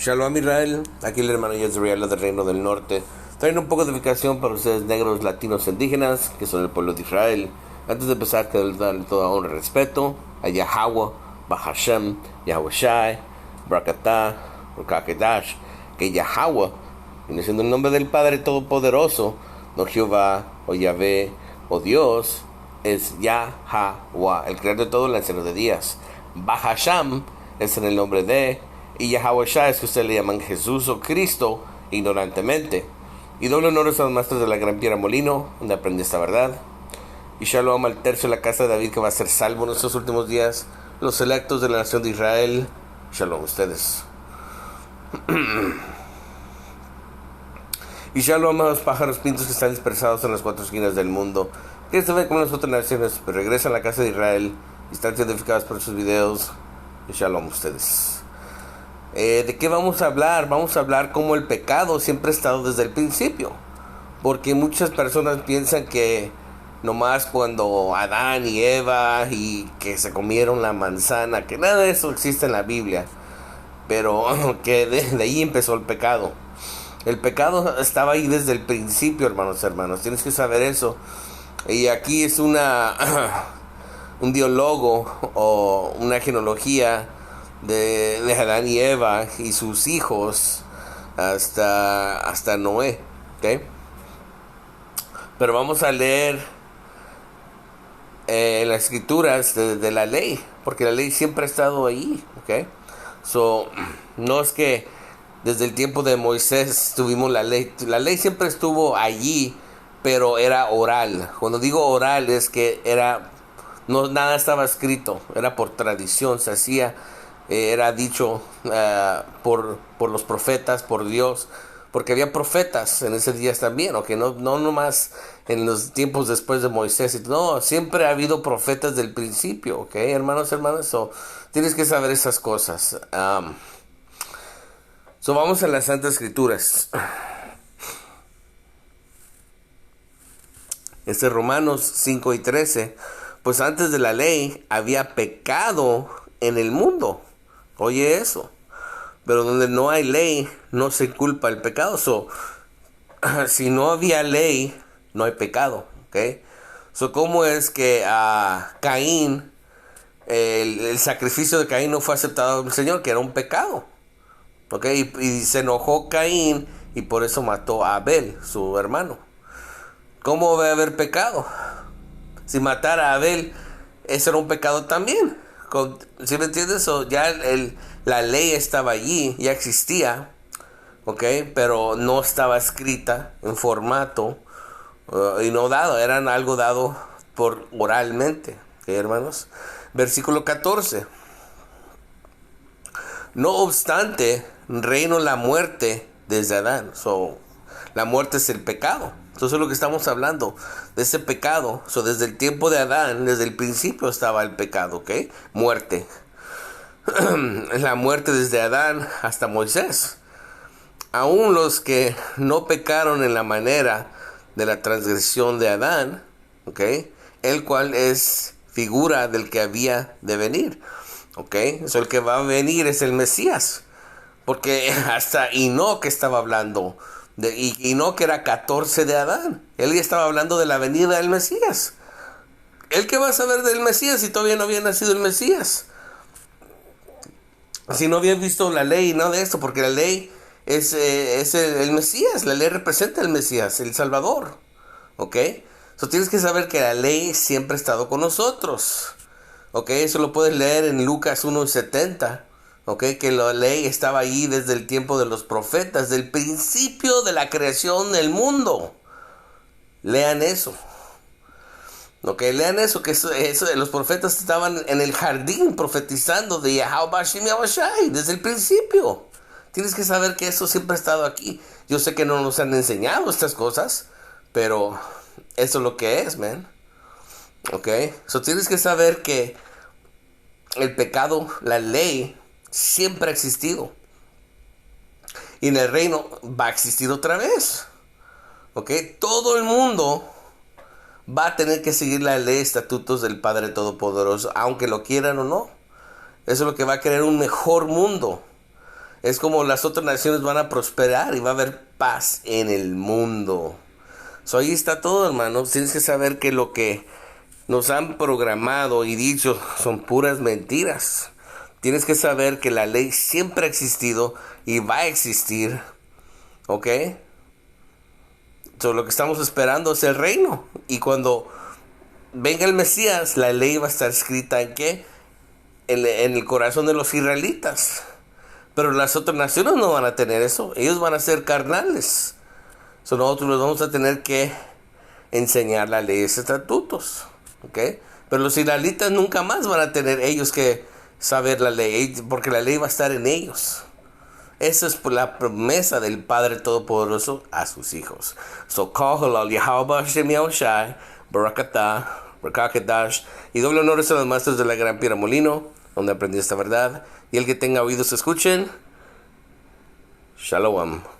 Shalom Israel, aquí el hermano Yezreal del Reino del Norte, trayendo un poco de edificación para ustedes negros, latinos, indígenas, que son el pueblo de Israel. Antes de empezar, quiero darle toda honra y respeto a Yahweh, Bahashem, Yahweh Shai, Brakatah, Rakakedash, que Yahweh viene siendo el nombre del Padre Todopoderoso, no Jehová, o Yahvé, o Dios, es Yahweh, el creador de todo, el anciano de días. Bahasham es en el nombre de, y Yahweh Shai es que ustedes le llaman Jesús o Cristo ignorantemente. Y doble honor a los maestros de la gran piedra molino, donde aprendí esta verdad. Y Shalom al tercio de la casa de David, que va a ser salvo en estos últimos días, los selectos de la nación de Israel. Shalom a ustedes. Y Shalom a los pájaros pintos que están dispersados en las cuatro esquinas del mundo, que se ven como las otras naciones, pero regresan a la casa de Israel y están identificados por sus videos. Y Shalom a ustedes. ¿De qué vamos a hablar? Vamos a hablar cómo el pecado siempre ha estado desde el principio. Porque muchas personas piensan que nomás cuando Adán y Eva y que se comieron la manzana, que nada de eso existe en la Biblia. Pero que de ahí empezó el pecado. El pecado estaba ahí desde el principio, hermanos. Tienes que saber eso. Y aquí es un diálogo o una genealogía de Adán y Eva y sus hijos hasta Noé, ¿ok? Pero vamos a leer las escrituras de la ley, porque la ley siempre ha estado ahí, ¿ok? No es que desde el tiempo de Moisés tuvimos la ley siempre estuvo allí, pero era oral. Cuando digo oral es que nada estaba escrito, era por tradición, se hacía. Era dicho por los profetas, por Dios, porque había profetas en esos días también, ¿ok? No nomás en los tiempos después de Moisés, no, siempre ha habido profetas del principio, ¿ok? Hermanos, tienes que saber esas cosas. Vamos a las Santas Escrituras. Romanos 5 y 13, pues antes de la ley había pecado en el mundo. Oye eso, pero donde no hay ley, no se culpa el pecado. Si no había ley, no hay pecado, ¿ok? ¿Cómo es que a Caín, el sacrificio de Caín no fue aceptado del Señor? Que era un pecado, ¿ok? Y se enojó Caín y por eso mató a Abel, su hermano. ¿Cómo va a haber pecado? Si matar a Abel, eso era un pecado también. ¿Sí me entiendes? Ya la ley estaba allí, ya existía, ¿ok? Pero no estaba escrita en formato y no dado, eran algo dado por oralmente, ¿ok, hermanos? Versículo 14. No obstante, reino la muerte desde Adán. La muerte es el pecado. Entonces es lo que estamos hablando, de ese pecado. Desde el tiempo de Adán, desde el principio estaba el pecado, ¿ok? Muerte. La muerte desde Adán hasta Moisés. Aún los que no pecaron en la manera de la transgresión de Adán, ¿ok? El cual es figura del que había de venir, ¿ok? El que va a venir es el Mesías. Porque hasta Enoc estaba hablando y no que era 14 de Adán. Él ya estaba hablando de la venida del Mesías. ¿El qué va a saber del Mesías si todavía no había nacido el Mesías? Si no había visto la ley y nada de esto, porque la ley es el Mesías. La ley representa al Mesías, el Salvador, ¿ok? Tienes que saber que la ley siempre ha estado con nosotros, ¿ok? Eso lo puedes leer en Lucas 1:70. Okay, que la ley estaba ahí desde el tiempo de los profetas, del principio de la creación del mundo. Lean eso. Okay, lean eso, que eso, los profetas estaban en el jardín profetizando de Yahweh Bashim Yahweh Shai desde el principio. Tienes que saber que eso siempre ha estado aquí. Yo sé que no nos han enseñado estas cosas, pero eso es lo que es, man. Okay, tienes que saber que el pecado, la ley, siempre ha existido. Y en el reino va a existir otra vez. ¿Ok? Todo el mundo va a tener que seguir la ley, estatutos del Padre Todopoderoso, aunque lo quieran o no. Eso es lo que va a crear un mejor mundo. Es como las otras naciones van a prosperar y va a haber paz en el mundo. Ahí está todo, hermanos. Tienes que saber que lo que nos han programado y dicho son puras mentiras. Tienes que saber que la ley siempre ha existido y va a existir. ¿Ok? Lo que estamos esperando es el reino. Y cuando venga el Mesías, la ley va a estar escrita ¿en qué? En el corazón de los israelitas. Pero las otras naciones no van a tener eso. Ellos van a ser carnales. Nosotros les vamos a tener que enseñar la ley y estatutos. ¿Ok? Pero los israelitas nunca más van a tener ellos que saber la ley. Porque la ley va a estar en ellos. Esa es la promesa del Padre Todopoderoso a sus hijos. Barakatah, Barakakadash, y doble honores a los maestros de la Gran Piedra Molino, donde aprendí esta verdad. Y el que tenga oídos escuchen. Shalom.